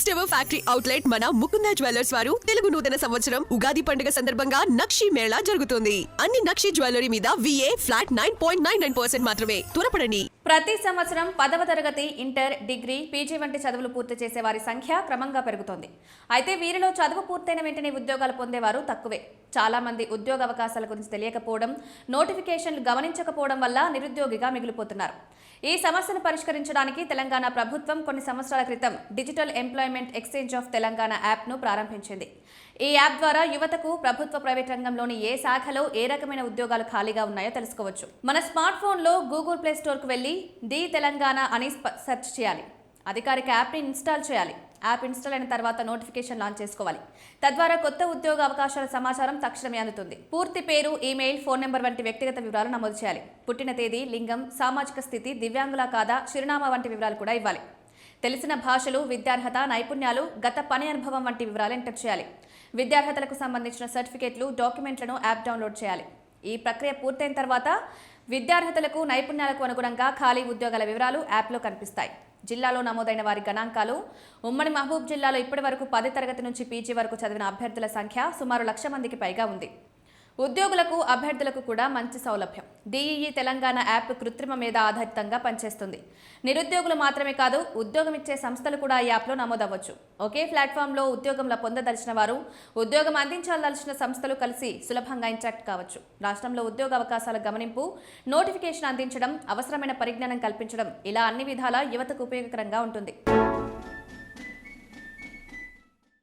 First ever factory outlet మన Mukunda jewellers వారు తెలుగు నూతన సంవత్సరం ఉగాది పండుగ సందర్భంగా నక్షి మేళా జరుగుతుంది. అన్ని నక్షి జ్యువెలరీ మీద VA ఫ్లాట్ 9.99% మాత్రమే. త్వరపడండి. ప్రతి సంవత్సరం 10వ తరగతి, ఇంటర్, డిగ్రీ, పీజీ వంటి చదువులు పూర్తి చేసే వారి సంఖ్య క్రమంగా పెరుగుతోంది. అయితే వీరిలో చదువు పూర్తయిన వెంటనే ఉద్యోగాలు పొందేవారు తక్కువే. చాలా మంది ఉద్యోగ అవకాశాల గురించి తెలియకపోవడం, నోటిఫికేషన్లు గమనించకపోవడం వల్ల నిరుద్యోగిగా మిగిలిపోతున్నారు. ఈ సమస్యను పరిష్కరించడానికి తెలంగాణ ప్రభుత్వం కొన్ని సంవత్సరాల క్రితం digital employment exchange of Telangana యాప్ను ప్రారంభించింది. ఈ యాప్ ద్వారా యువతకు ప్రభుత్వ, ప్రైవేట్ రంగంలోని ఏ శాఖలో ఏ రకమైన ఉద్యోగాలు ఖాళీగా ఉన్నాయో తెలుసుకోవచ్చు. మన స్మార్ట్ ఫోన్లో గూగుల్ ప్లే స్టోర్కు వెళ్లి ది తెలంగాణ అని సెర్చ్ చేయాలి. అధికారిక యాప్ని ఇన్స్టాల్ చేయాలి. యాప్ ఇన్స్టాల్ అయిన తర్వాత నోటిఫికేషన్ లాంచ్ చేసుకోవాలి. తద్వారా కొత్త ఉద్యోగ అవకాశాల సమాచారం తక్షణమే అందుతుంది. పూర్తి పేరు, ఈమెయిల్, ఫోన్ నెంబర్ వంటి వ్యక్తిగత వివరాలు నమోదు చేయాలి. పుట్టిన తేదీ, లింగం, సామాజిక స్థితి, దివ్యాంగుల కాదా, చిరునామా వంటి వివరాలు కూడా ఇవ్వాలి. తెలిసిన భాషలు, విద్యార్హత, నైపుణ్యాలు, గత పని అనుభవం వంటి వివరాలు ఎంటర్ చేయాలి. విద్యార్హతలకు సంబంధించిన సర్టిఫికేట్లు, డాక్యుమెంట్లను యాప్ డౌన్లోడ్ చేయాలి. ఈ ప్రక్రియ పూర్తయిన తర్వాత విద్యార్హతలకు, నైపుణ్యాలకు అనుగుణంగా ఖాళీ ఉద్యోగాల వివరాలు యాప్లో కనిపిస్తాయి. జిల్లాలో నమోదైన వారి గణాంకాలు. ఉమ్మడి మహబూబ్ జిల్లాలో ఇప్పటి వరకు 10వ తరగతి నుంచి పీజీ వరకు చదివిన అభ్యర్థుల సంఖ్య సుమారు 1,00,000 మందికి పైగా ఉంది. ఉద్యోగులకు, అభ్యర్థులకు కూడా మంచి సౌలభ్యం. DEE తెలంగాణ యాప్ కృత్రిమ మీద ఆధారితంగా పనిచేస్తుంది. నిరుద్యోగులు మాత్రమే కాదు, ఉద్యోగం ఇచ్చే సంస్థలు కూడా ఈ యాప్లో నమోదవ్వచ్చు. ఒకే ప్లాట్ఫామ్లో ఉద్యోగంలో పొందదలిచిన వారు, ఉద్యోగం అందించాలదలిచిన సంస్థలు కలిసి సులభంగా ఇంటరాక్ట్ కావచ్చు. రాష్ట్రంలో ఉద్యోగ అవకాశాల గమనింపు, నోటిఫికేషన్ అందించడం, అవసరమైన పరిజ్ఞానం కల్పించడం, ఇలా అన్ని విధాలా యువతకు ఉపయోగకరంగా ఉంటుంది.